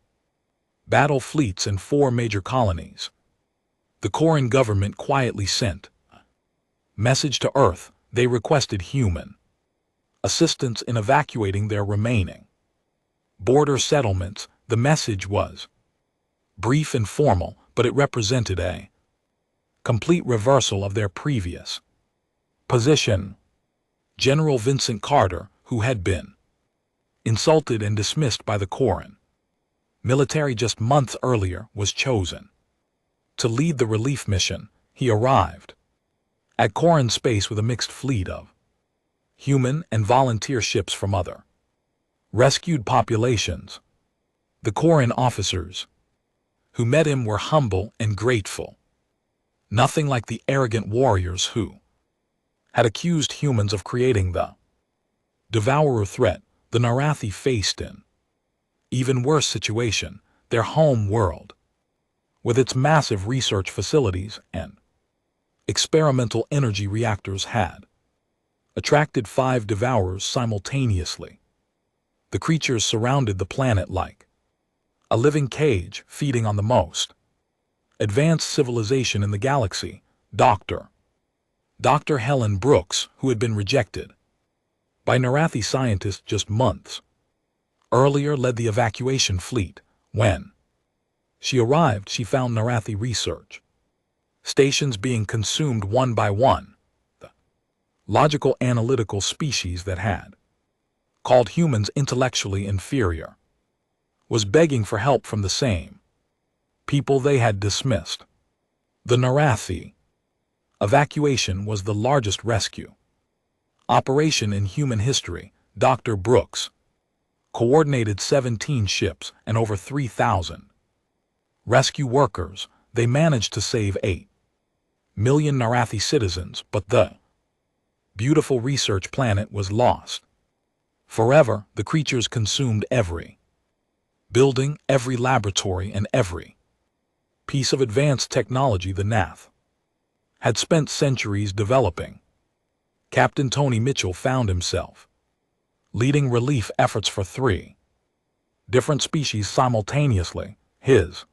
battle fleets and 4 major colonies. The Koran government quietly sent a message to Earth. They requested human assistance in evacuating their remaining border settlements. The message was brief and formal, but it represented a complete reversal of their previous position. General Vincent Carter, who had been insulted and dismissed by the Koran military just months earlier, was chosen to lead the relief mission. He arrived at Koran space with a mixed fleet of human and volunteer ships from other rescued populations. The Koran officers who met him were humble and grateful, nothing like the arrogant warriors who had accused humans of creating the devourer threat. The Narathi faced an even worse situation. Their home world, with its massive research facilities and experimental energy reactors, had attracted 5 devourers simultaneously. The creatures surrounded the planet like a living cage, feeding on the most advanced civilization in the galaxy. Dr. Helen Brooks, who had been rejected by Narathi scientists just months earlier, led the evacuation fleet. When she arrived, she found Narathi research stations being consumed one by one. The logical analytical species that had called humans intellectually inferior was begging for help from the same people they had dismissed. The Narathi evacuation was the largest rescue operation in human history. Dr. Brooks coordinated 17 ships and over 3,000 rescue workers. They managed to save 8 million Narathi citizens, but the beautiful research planet was lost forever. The creatures consumed every building, every laboratory, and every piece of advanced technology the Nath had spent centuries developing. Captain Tony Mitchell found himself leading relief efforts for 3 different species simultaneously. His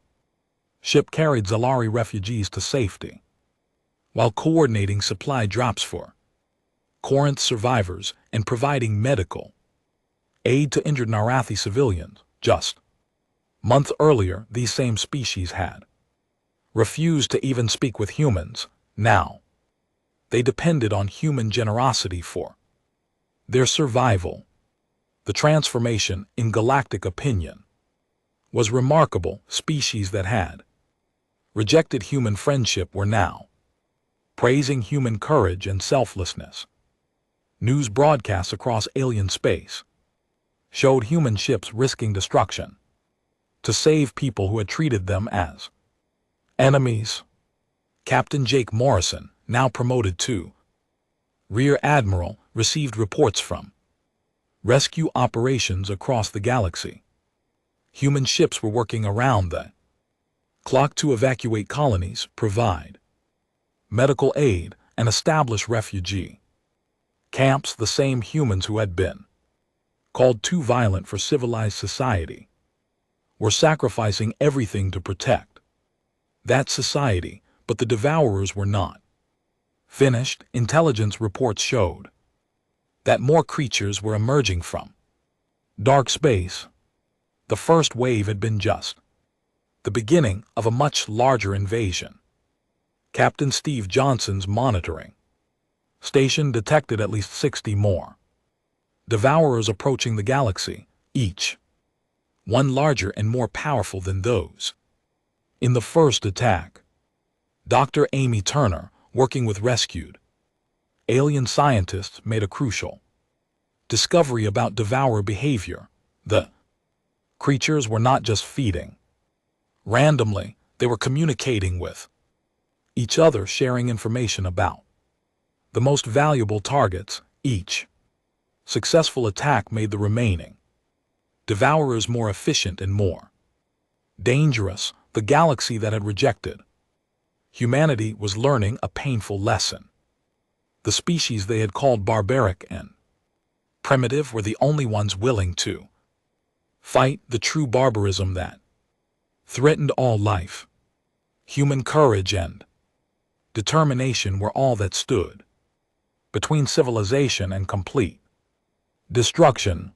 ship carried Zalari refugees to safety, while coordinating supply drops for Corinth survivors and providing medical aid to injured Narathi civilians. Just months earlier, these same species had refused to even speak with humans. Now, they depended on human generosity for their survival. The transformation, in galactic opinion, was remarkable. Species that had rejected human friendship were now praising human courage and selflessness. News broadcasts across alien space showed human ships risking destruction to save people who had treated them as enemies. Captain Jake Morrison, now promoted to Rear Admiral, received reports from rescue operations across the galaxy. Human ships were working around the clock to evacuate colonies, provide medical aid, and establish refugee camps. The same humans who had been called too violent for civilized society were sacrificing everything to protect that society. But the devourers were not finished. Intelligence reports showed that more creatures were emerging from dark space. The first wave had been just the beginning of a much larger invasion. Captain Steve Johnson's monitoring station detected at least 60 more devourers approaching the galaxy, each one larger and more powerful than those in the first attack. Dr. Amy Turner, working with rescued alien scientists, made a crucial discovery about devourer behavior. The creatures were not just feeding randomly, they were communicating with each other, sharing information about the most valuable targets. Each successful attack made the remaining devourers more efficient and more Dangerous, the galaxy that had rejected. Humanity was learning a painful lesson. The species they had called barbaric and primitive were the only ones willing to fight the true barbarism that threatened all life. Human courage and determination were all that stood between civilization and complete destruction.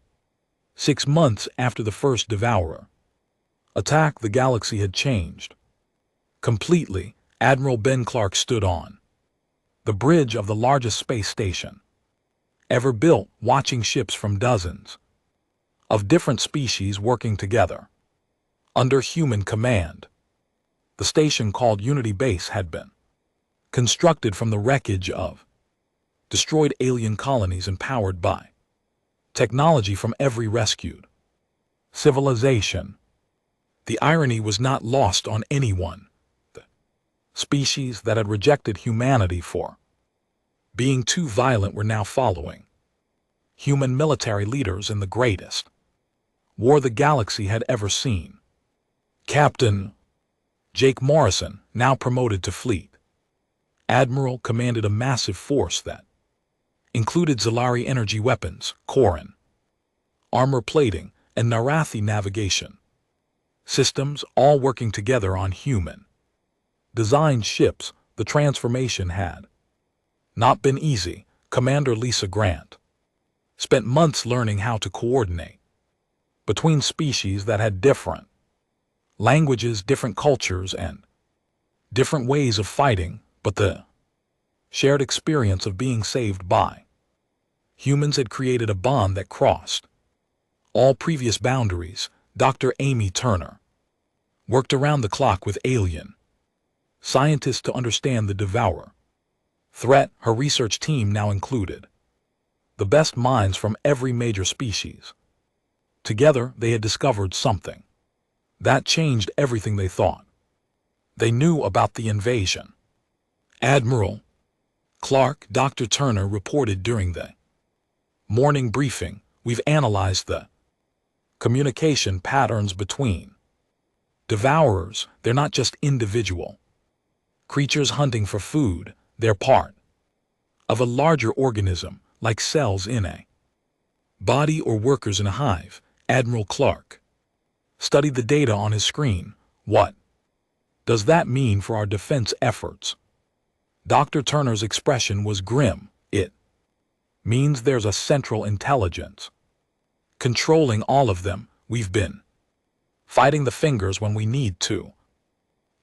6 months after the first devourer attack, the galaxy had changed completely. Admiral Ben Clark stood on the bridge of the largest space station ever built, watching ships from dozens of different species working together under human command. The station, called Unity Base, had been constructed from the wreckage of destroyed alien colonies and powered by technology from every rescued civilization. The irony was not lost on anyone. The species that had rejected humanity for being too violent were now following human military leaders in the greatest war the galaxy had ever seen. Captain Jake Morrison, now promoted to fleet admiral, commanded a massive force that included Zalari energy weapons, Koran armor plating, and Narathi navigation systems, all working together on human designed ships. The transformation had not been easy. Commander Lisa Grant spent months learning how to coordinate between species that had different languages, different cultures, and different ways of fighting, but the shared experience of being saved by humans had created a bond that crossed all previous boundaries. Dr. Amy Turner worked around the clock with alien scientists to understand the devourer threat. Her research team now included the best minds from every major species. Together, they had discovered something that changed everything they thought they knew about the invasion. Admiral Clark, Dr. Turner reported during the morning briefing, "We've analyzed the communication patterns between devourers. They're not just individual creatures hunting for food. They're part of a larger organism, like cells in a body or workers in a hive." Admiral Clark studied the data on his screen. "What does that mean for our defense efforts?" Dr. Turner's expression was grim. "It means there's a central intelligence controlling all of them. We've been fighting the fingers when we need to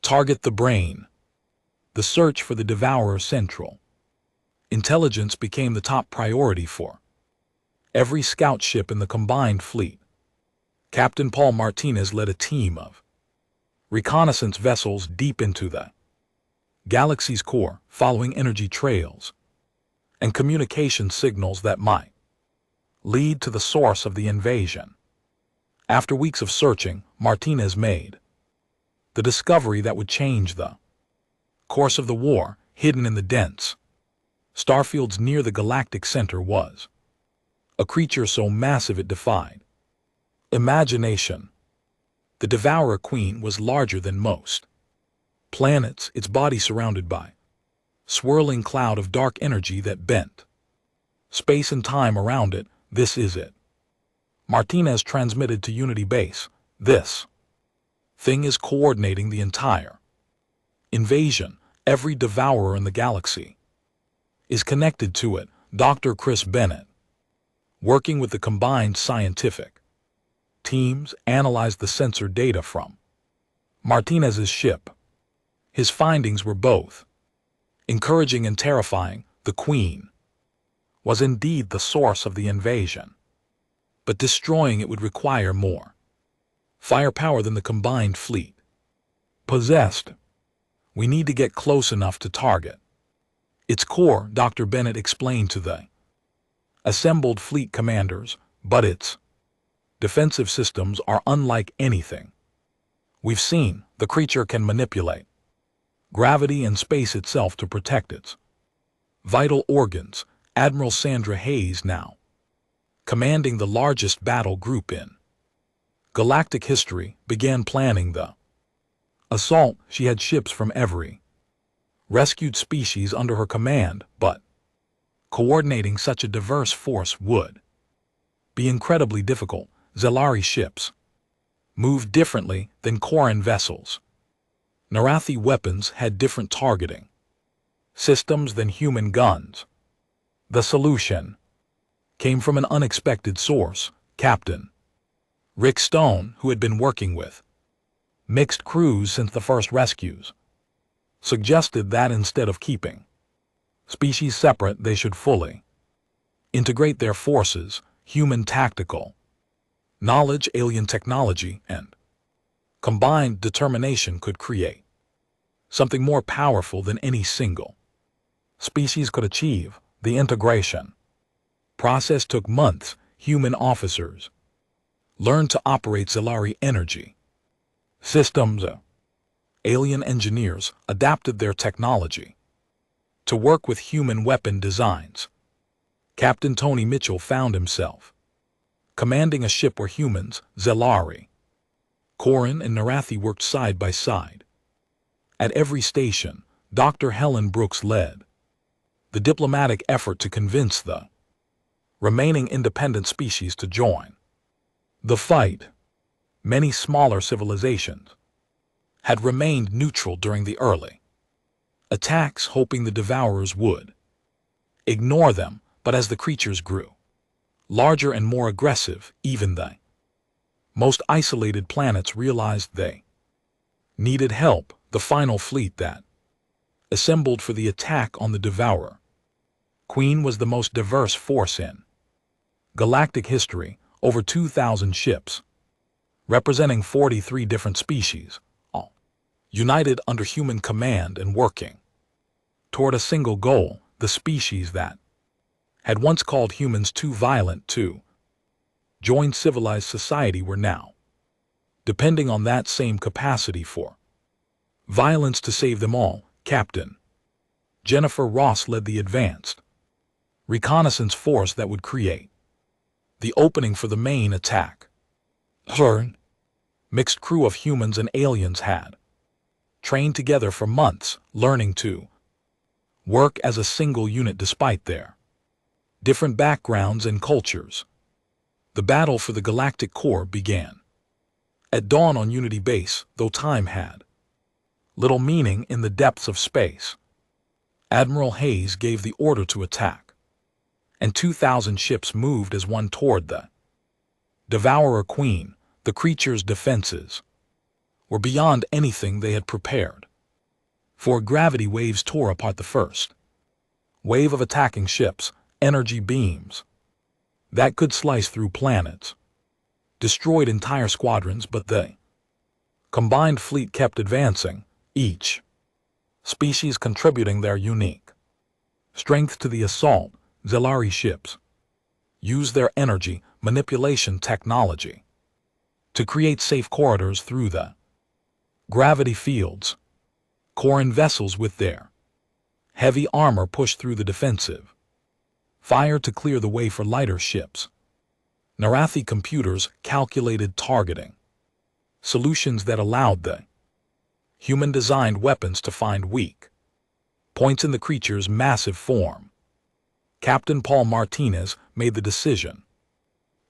target the brain." The search for the devourer's central intelligence became the top priority for every scout ship in the combined fleet. Captain Paul Martinez led a team of reconnaissance vessels deep into the galaxy's core, following energy trails and communication signals that might lead to the source of the invasion. After weeks of searching, Martinez made the discovery that would change the course of the war. Hidden in the dense starfields near the galactic center was a creature so massive it defied imagination. The Devourer Queen was larger than most planets, its body surrounded by swirling cloud of dark energy that bent space and time around it. "This is it," Martinez transmitted to Unity Base. "This thing is coordinating the entire invasion. Every devourer in the galaxy is connected to it." Dr. Chris Bennett, working with the combined scientific teams, analyzed the sensor data from Martinez's ship. His findings were both encouraging and terrifying. The Queen was indeed the source of the invasion, but destroying it would require more firepower than the combined fleet possessed. "We need to get close enough to target its core," Dr. Bennett explained to the assembled fleet commanders, "but its defensive systems are unlike anything we've seen. The creature can manipulate gravity and space itself to protect its vital organs." Admiral Sandra Hayes, now commanding the largest battle group in Galactic history began planning the assault. She had ships from every rescued species under her command, but coordinating such a diverse force would be incredibly difficult. Zelari ships moved differently than Koran vessels. Narathi weapons had different targeting systems than human guns. The solution came from an unexpected source. Captain Rick Stone, who had been working with mixed crews since the first rescues, suggested that instead of keeping species separate, they should fully integrate their forces, human tactical knowledge, alien technology, and combined determination could create something more powerful than any single species could achieve. The integration process took months. Human officers learned to operate Zelari energy systems. Alien engineers adapted their technology to work with human weapon designs. Captain Tony Mitchell found himself commanding a ship where humans, Zelari, Koran, and Narathi worked side by side. At every station, Dr. Helen Brooks led the diplomatic effort to convince the remaining independent species to join the fight. Many smaller civilizations had remained neutral during the early attacks, hoping the devourers would ignore them, but as the creatures grew larger and more aggressive, even the most isolated planets realized they needed help. The final fleet that assembled for the attack on the Devourer Queen was the most diverse force in galactic history, over 2,000 ships, representing 43 different species, all united under human command and working toward a single goal. The species that had once called humans too violent to join civilized society were now depending on that same capacity for violence to save them all. Captain Jennifer Ross led the advanced reconnaissance force that would create the opening for the main attack. Her mixed crew of humans and aliens had trained together for months, learning to work as a single unit despite their different backgrounds and cultures. The battle for the galactic core began at dawn on Unity Base, though time had little meaning in the depths of space. Admiral Hayes gave the order to attack, and 2,000 ships moved as one toward the Devourer Queen. The creature's defenses were beyond anything they had prepared for. Gravity waves tore apart the first wave of attacking ships, energy beams that could slice through planets destroyed entire squadrons, but the combined fleet kept advancing, each species contributing their unique strength to the assault. Zelari ships used their energy manipulation technology to create safe corridors through the gravity fields. Koran vessels with their heavy armor pushed through the defensive fire to clear the way for lighter ships. Narathi computers calculated targeting solutions that allowed the human-designed weapons to find weak points in the creature's massive form. Captain Paul Martinez made the decision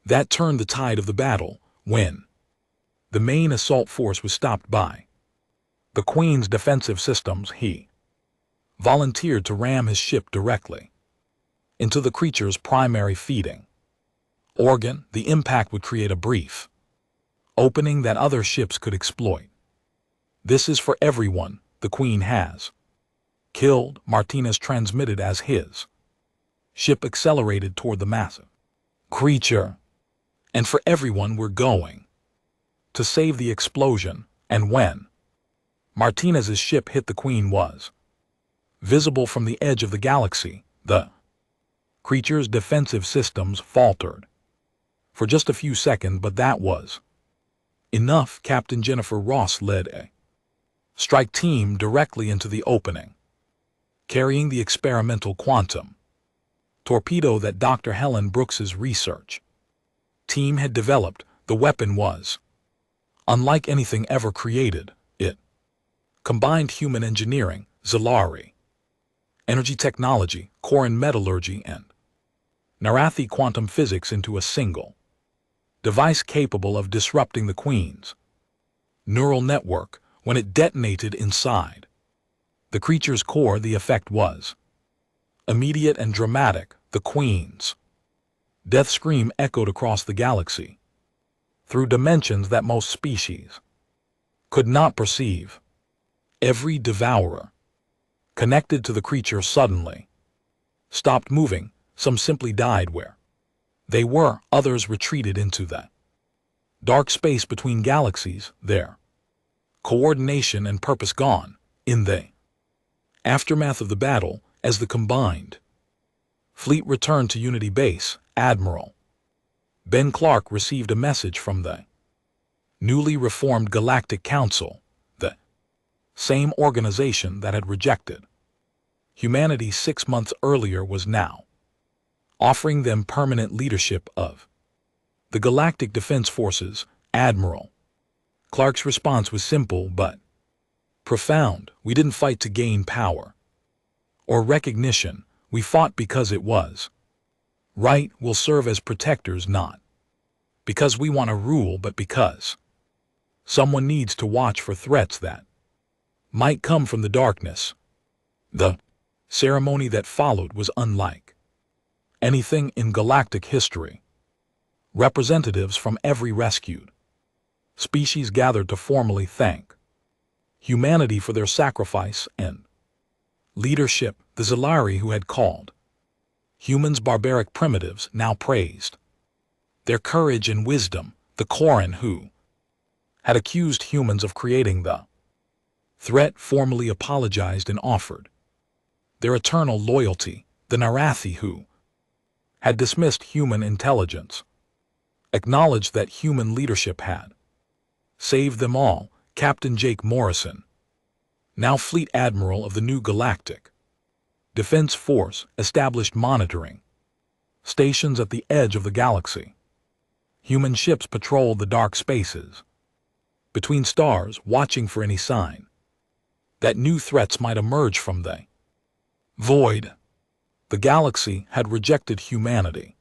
that turned the tide of the battle when the main assault force was stopped by the Queen's defensive systems. He volunteered to ram his ship directly into the creature's primary feeding organ. The impact would create a brief opening that other ships could exploit. "This is for everyone the Queen has killed," Martinez transmitted as his ship accelerated toward the massive creature. "And for everyone we're going to save." The explosion, and when Martinez's ship hit the Queen, was visible from the edge of the galaxy. The creature's defensive systems faltered for just a few seconds, but that was enough. Captain Jennifer Ross led a strike team directly into the opening, carrying the experimental quantum torpedo that Dr. Helen Brooks's research team had developed. The weapon was Unlike anything ever created, it combined human engineering, Zalari, energy technology, core and metallurgy, and narrated quantum physics into a single device capable of disrupting the Queen's neural network. When it detonated inside the creature's core, the effect was immediate and dramatic. The Queen's death scream echoed across the galaxy through dimensions that most species could not perceive. Every devourer connected to the creature suddenly stopped moving. Some simply died where they were, others retreated into that dark space between galaxies, their coordination and purpose gone. In the aftermath of the battle, as the combined fleet returned to Unity Base, Admiral Ben Clark received a message from the newly reformed Galactic Council, the same organization that had rejected humanity 6 months earlier was now offering them permanent leadership of the Galactic Defense Forces. Admiral Clark's response was simple but profound. We didn't fight to gain power or recognition. We fought because it was right. We'll serve as protectors, not because we want to rule, but because someone needs to watch for threats that might come from the darkness. The ceremony that followed was unlike anything in galactic history. Representatives from every rescued species gathered to formally thank humanity for their sacrifice and leadership. The Zalari, who had called humans barbaric primitives, now praised their courage and wisdom. The Koran, who had accused humans of creating the threat, formally apologized and offered their eternal loyalty. The Narathi, who had dismissed human intelligence, acknowledged that human leadership had saved them all. Captain Jake Morrison, now Fleet Admiral of the new Galactic Defense Force, established monitoring stations at the edge of the galaxy. Human ships patrolled the dark spaces between stars, watching for any sign that new threats might emerge from the void. The galaxy had rejected humanity,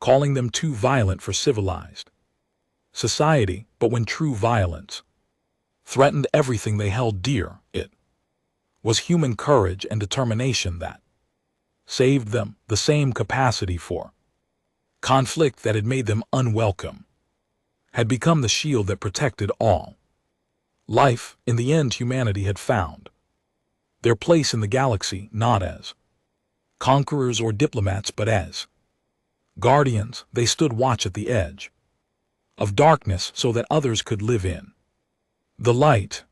calling them too violent for civilized society. But when true violence threatened everything they held dear, it was human courage and determination that saved them. The same capacity for conflict that had made them unwelcome had become the shield that protected all life. In the end, humanity had found their place in the galaxy, not as conquerors or diplomats, but as guardians. They stood watch at the edge of darkness so that others could live in the light.